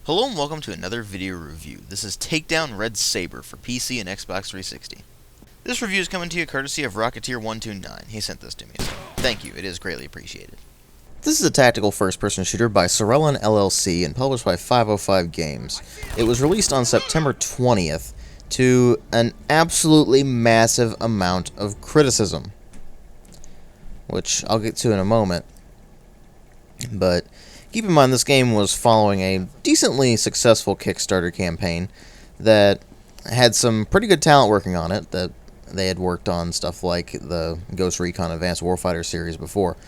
Hello and welcome to another video review. This is Takedown Red Sabre for PC and Xbox 360. This review is coming to you courtesy of Rocketeer129. He sent this to me, so thank you, it is greatly appreciated. This is a tactical first-person shooter by Sorellen LLC and published by 505 Games. It was released on September 20th to an absolutely massive amount of criticism, which I'll get to in a moment. But keep in mind, this game was following a decently successful Kickstarter campaign that had some pretty good talent working on it. That they had worked on stuff like the Ghost Recon Advanced Warfighter series before.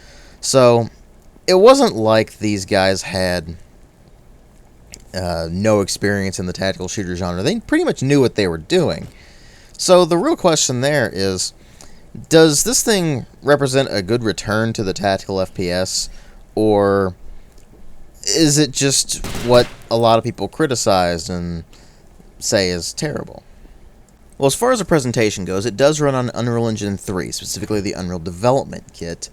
So it wasn't like these guys had no experience in the tactical shooter genre. They pretty much knew what they were doing. So the real question there is, does this thing represent a good return to the tactical FPS, or is it just what a lot of people criticized and say is terrible? Well, as far as the presentation goes, it does run on Unreal Engine 3, specifically the Unreal Development Kit.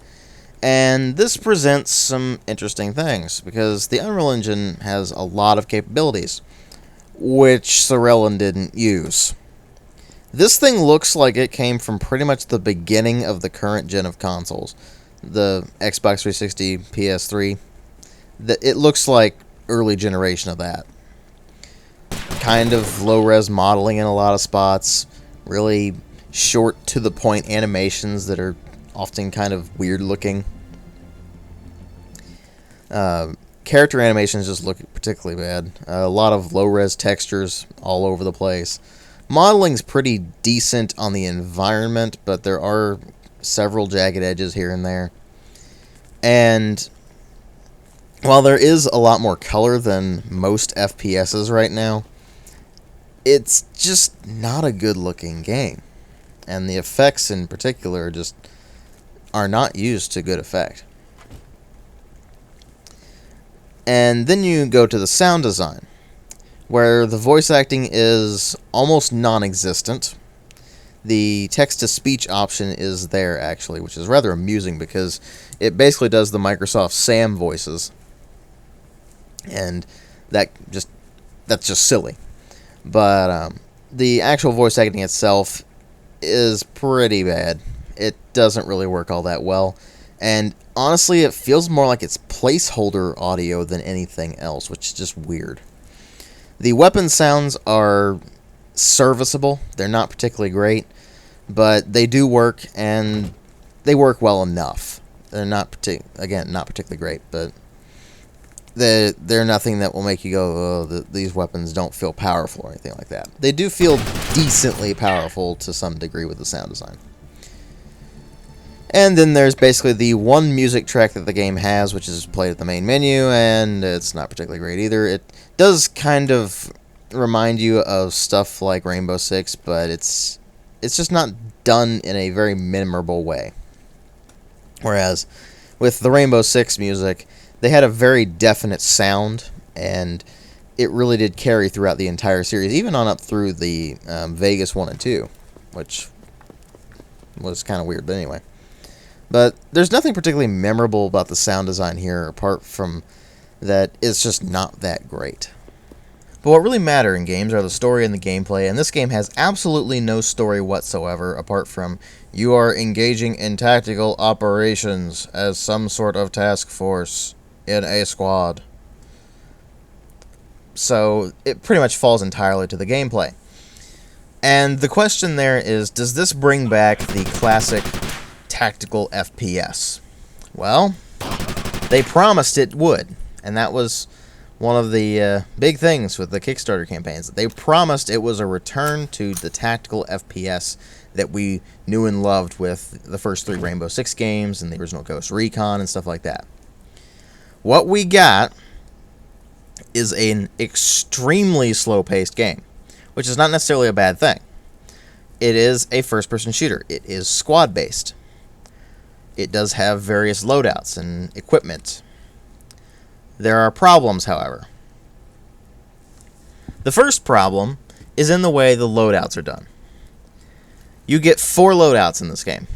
And this presents some interesting things, because the Unreal Engine has a lot of capabilities, which Sorellen didn't use. This thing looks like it came from pretty much the beginning of the current gen of consoles. The Xbox 360, PS3. It looks like early generation of that. Kind of low-res modeling in a lot of spots. Really short, to-the-point animations that are often kind of weird-looking. Character animations just look particularly bad. A lot of low-res textures all over the place. Modeling's pretty decent on the environment, but there are several jagged edges here and there. And while there is a lot more color than most FPSs right now, it's just not a good-looking game. And the effects in particular just are not used to good effect. And then you go to the sound design, where the voice acting is almost non-existent. The text-to-speech option is there, actually, which is rather amusing because it basically does the Microsoft Sam voices. And that's just silly. But the actual voice acting itself is pretty bad. It doesn't really work all that well. And honestly, it feels more like it's placeholder audio than anything else, which is just weird. The weapon sounds are serviceable. They're not particularly great, but they do work, and they work well enough. They're not particularly great, but they're nothing that will make you go, oh, these weapons don't feel powerful or anything like that. They do feel decently powerful to some degree with the sound design. And then there's basically the one music track that the game has, which is played at the main menu, and it's not particularly great either. It does kind of remind you of stuff like Rainbow Six, but it's just not done in a very memorable way. Whereas with the Rainbow Six music, they had a very definite sound, and it really did carry throughout the entire series, even on up through the Vegas 1 and 2, which was kind of weird, but anyway. But there's nothing particularly memorable about the sound design here, apart from that it's just not that great. But what really matter in games are the story and the gameplay, and this game has absolutely no story whatsoever, apart from you are engaging in tactical operations as some sort of task force in a squad. So it pretty much falls entirely to the gameplay. And the question there is, does this bring back the classic tactical FPS? Well, they promised it would, and that was one of the big things with the Kickstarter campaigns. They promised it was a return to the tactical FPS that we knew and loved with the first 3 Rainbow Six games and the original Ghost Recon and stuff like that. What we got is an extremely slow-paced game, which is not necessarily a bad thing. It is a first-person shooter. It is squad-based. It does have various loadouts and equipment. There are problems, however. The first problem is in the way the loadouts are done. You get 4 loadouts in this game.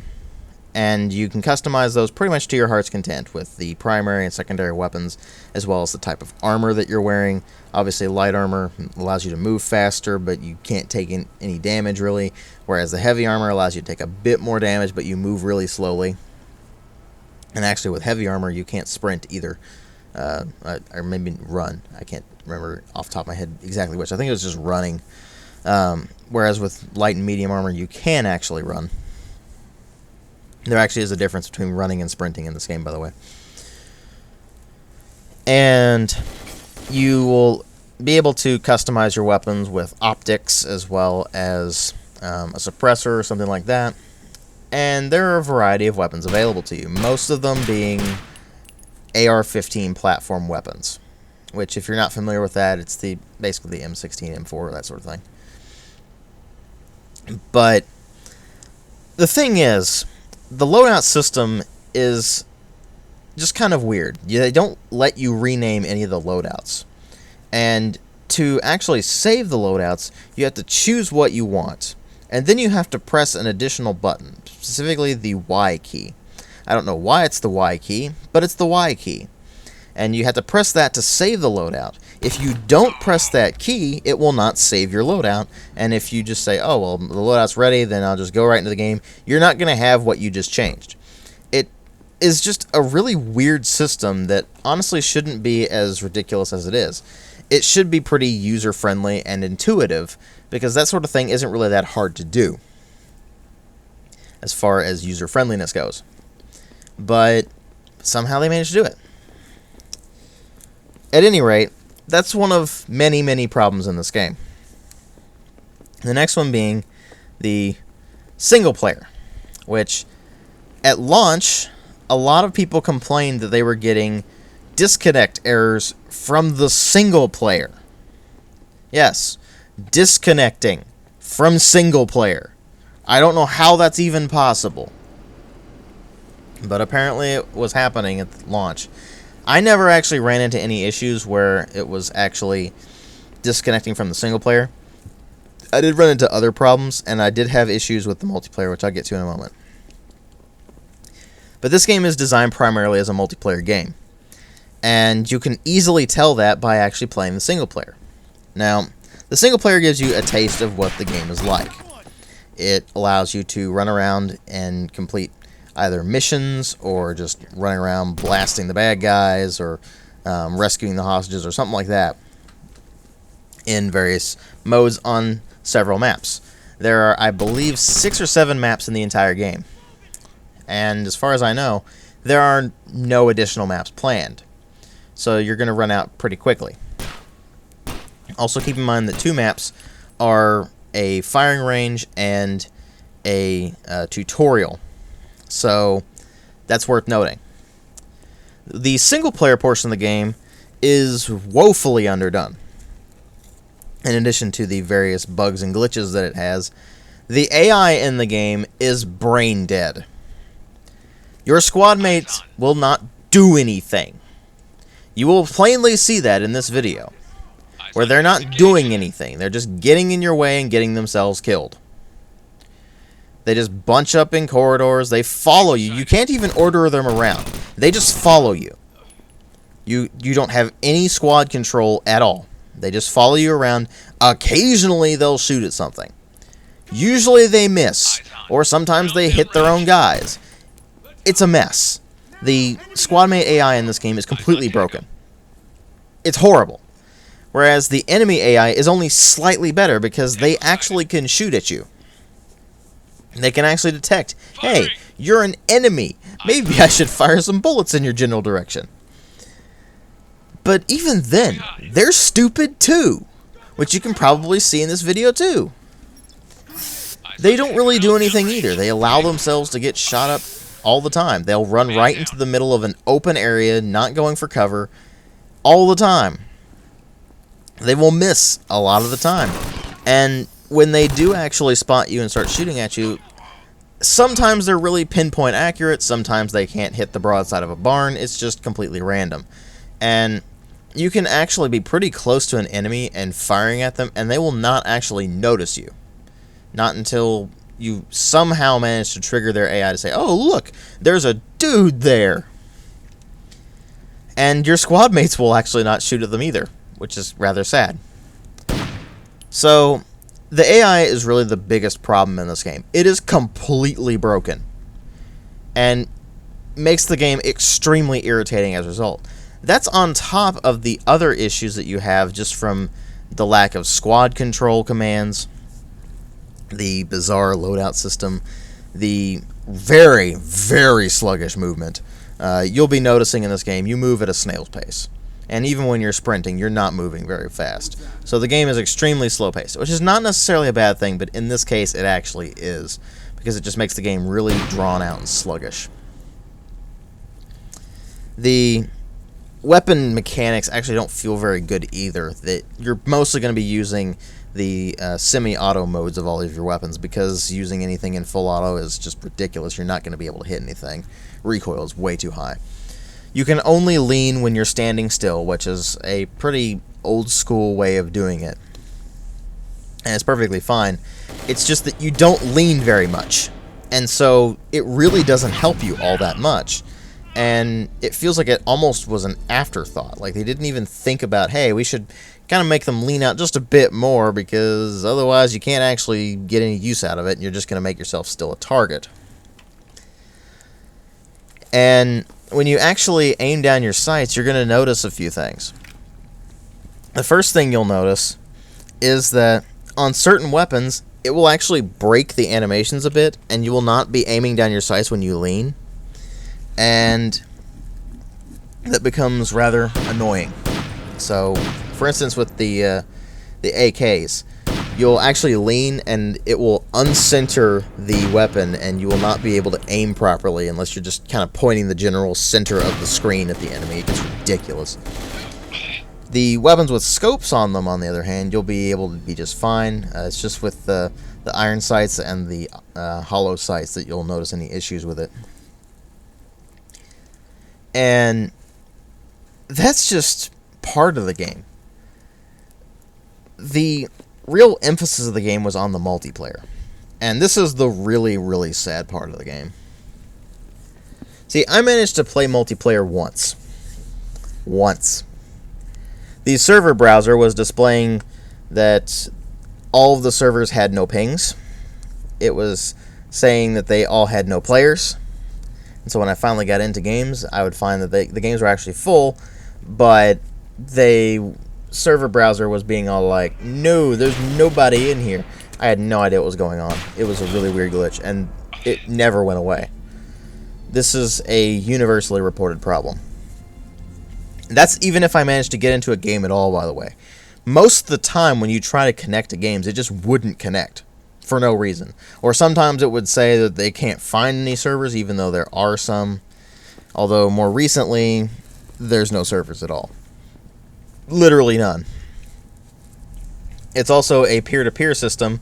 And you can customize those pretty much to your heart's content with the primary and secondary weapons, as well as the type of armor that you're wearing. Obviously, light armor allows you to move faster, but you can't take any damage, really. Whereas the heavy armor allows you to take a bit more damage, but you move really slowly. And actually, with heavy armor, you can't sprint either. Or maybe run. I can't remember off the top of my head exactly which. I think it was just running. Whereas with light and medium armor, you can actually run. There actually is a difference between running and sprinting in this game, by the way. And you will be able to customize your weapons with optics as well as a suppressor or something like that. And there are a variety of weapons available to you, most of them being AR-15 platform weapons, which, if you're not familiar with that, it's basically the M16, M4, that sort of thing. But the thing is, the loadout system is just kind of weird. They don't let you rename any of the loadouts. And to actually save the loadouts, you have to choose what you want. And then you have to press an additional button, specifically the Y key. I don't know why it's the Y key, but it's the Y key. And you have to press that to save the loadout. If you don't press that key, it will not save your loadout. And if you just say, oh, well, the loadout's ready, then I'll just go right into the game, you're not going to have what you just changed. It is just a really weird system that honestly shouldn't be as ridiculous as it is. It should be pretty user-friendly and intuitive, because that sort of thing isn't really that hard to do as far as user-friendliness goes. But somehow they managed to do it. At any rate, that's one of many, many problems in this game. The next one being the single player, which at launch, a lot of people complained that they were getting disconnect errors from the single player. Yes, disconnecting from single player. I don't know how that's even possible, but apparently it was happening at launch. I never actually ran into any issues where it was actually disconnecting from the single player. I did run into other problems, and I did have issues with the multiplayer, which I'll get to in a moment. But this game is designed primarily as a multiplayer game, and you can easily tell that by actually playing the single player. Now, the single player gives you a taste of what the game is like. It allows you to run around and complete either missions or just running around blasting the bad guys or rescuing the hostages or something like that in various modes on several maps. There are, I believe, 6 or 7 maps in the entire game. And as far as I know, there are no additional maps planned. So you're going to run out pretty quickly. Also keep in mind that 2 maps are a firing range and a tutorial. So that's worth noting. The single player portion of the game is woefully underdone. In addition to the various bugs and glitches that it has, the AI in the game is brain dead. Your squad mates will not do anything. You will plainly see that in this video, where they're not doing anything. They're just getting in your way and getting themselves killed. They just bunch up in corridors. They follow you. You can't even order them around. They just follow you. You don't have any squad control at all. They just follow you around. Occasionally, they'll shoot at something. Usually, they miss. Or sometimes they hit their own guys. It's a mess. The squadmate AI in this game is completely broken. It's horrible. Whereas the enemy AI is only slightly better because they actually can shoot at you. They can actually detect, hey, you're an enemy. Maybe I should fire some bullets in your general direction. But even then, they're stupid too, which you can probably see in this video too. They don't really do anything either. They allow themselves to get shot up all the time. They'll run right into the middle of an open area, not going for cover, all the time. They will miss a lot of the time. And when they do actually spot you and start shooting at you, sometimes they're really pinpoint accurate, sometimes they can't hit the broadside of a barn. It's just completely random. And you can actually be pretty close to an enemy and firing at them, and they will not actually notice you. Not until you somehow manage to trigger their AI to say, oh, look, there's a dude there. And your squad mates will actually not shoot at them either, which is rather sad. So, the AI is really the biggest problem in this game. It is completely broken. And makes the game extremely irritating as a result. That's on top of the other issues that you have just from the lack of squad control commands, the bizarre loadout system, the very, very sluggish movement. You'll be noticing in this game, you move at a snail's pace. And even when you're sprinting, you're not moving very fast. So the game is extremely slow-paced, which is not necessarily a bad thing, but in this case, it actually is, because it just makes the game really drawn out and sluggish. The weapon mechanics actually don't feel very good either. That you're mostly going to be using the semi-auto modes of all of your weapons, because using anything in full auto is just ridiculous. You're not going to be able to hit anything. Recoil is way too high. You can only lean when you're standing still, which is a pretty old-school way of doing it. And it's perfectly fine. It's just that you don't lean very much. And so it really doesn't help you all that much. And it feels like it almost was an afterthought. Like they didn't even think about, hey, we should kind of make them lean out just a bit more, because otherwise you can't actually get any use out of it, and you're just going to make yourself still a target. And when you actually aim down your sights, you're going to notice a few things. The first thing you'll notice is that on certain weapons, it will actually break the animations a bit, and you will not be aiming down your sights when you lean. And that becomes rather annoying. So, for instance, with the AKs, you'll actually lean and it will uncenter the weapon, and you will not be able to aim properly unless you're just kind of pointing the general center of the screen at the enemy. It gets ridiculous. The weapons with scopes on them, on the other hand, you'll be able to be just fine. It's just with the iron sights and the hollow sights that you'll notice any issues with it. And that's just part of the game. The real emphasis of the game was on the multiplayer. And this is the really, really sad part of the game. See, I managed to play multiplayer once. The server browser was displaying that all of the servers had no pings. It was saying that they all had no players. And so when I finally got into games, I would find that the games were actually full, but the server browser was being all like, no, there's nobody in here. I had no idea what was going on. It was a really weird glitch, and it never went away. This is a universally reported problem. That's even if I managed to get into a game at all, by the way. Most of the time when you try to connect to games, it just wouldn't connect. For no reason. Or sometimes it would say that they can't find any servers, even though there are some. Although more recently, there's no servers at all. Literally none. It's also a peer-to-peer system,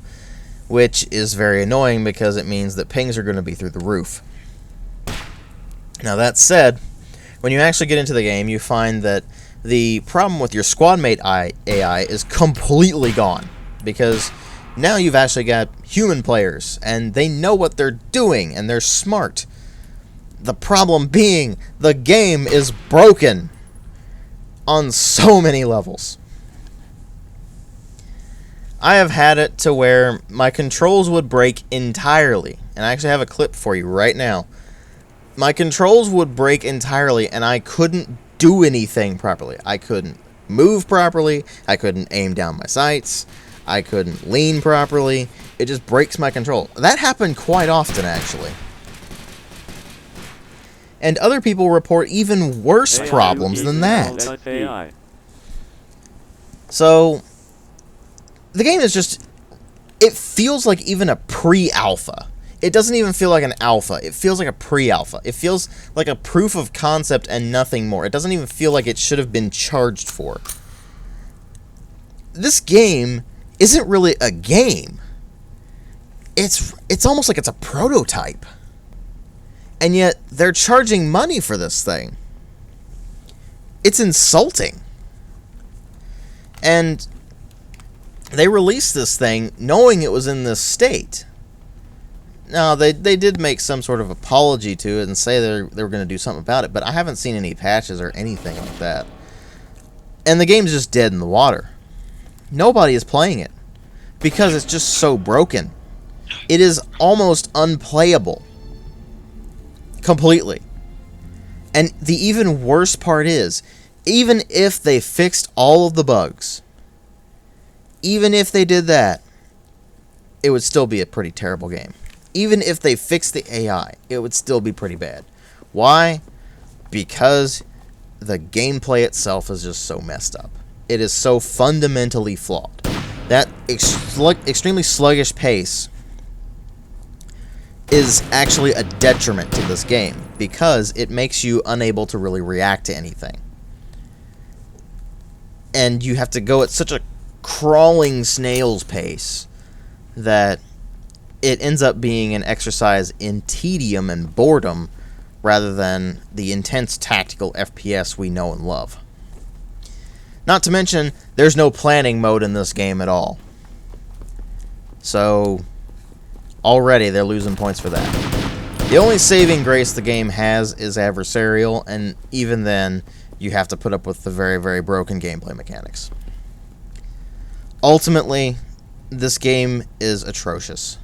which is very annoying because it means that pings are going to be through the roof. Now that said, when you actually get into the game, you find that the problem with your squad mate AI is completely gone, because now you've actually got human players, and they know what they're doing, and they're smart. The problem being, the game is broken on so many levels. I have had it to where my controls would break entirely, and I actually have a clip for you right now. My controls would break entirely, and I couldn't do anything properly. I couldn't move properly, I couldn't aim down my sights, I couldn't lean properly. It just breaks my control. That happened quite often, actually. And other people report even worse problems than that. So, the game is just... It feels like even a pre-alpha. It doesn't even feel like an alpha. It feels like a pre-alpha. It feels like a proof of concept and nothing more. It doesn't even feel like it should have been charged for. This game isn't really a game. It's almost like it's a prototype. And yet, they're charging money for this thing. It's insulting. And they released this thing knowing it was in this state. No, they did make some sort of apology to it and say they were going to do something about it, but I haven't seen any patches or anything like that. And the game's just dead in the water. Nobody is playing it because it's just so broken. It is almost unplayable. Completely. And the even worse part is, even if they fixed all of the bugs, even if they did that, it would still be a pretty terrible game. Even if they fixed the AI, it would still be pretty bad. Why? Because the gameplay itself is just so messed up. It is so fundamentally flawed. That extremely sluggish pace is actually a detriment to this game because it makes you unable to really react to anything. And you have to go at such a crawling snail's pace that it ends up being an exercise in tedium and boredom rather than the intense tactical FPS we know and love. Not to mention, there's no planning mode in this game at all. So, already they're losing points for that. The only saving grace the game has is adversarial, and even then, you have to put up with the very, very broken gameplay mechanics. Ultimately, this game is atrocious.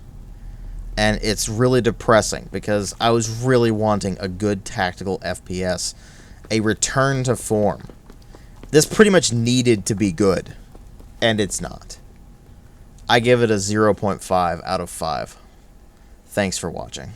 And it's really depressing because I was really wanting a good tactical FPS, a return to form. This pretty much needed to be good, and it's not. I give it a 0.5 out of 5. Thanks for watching.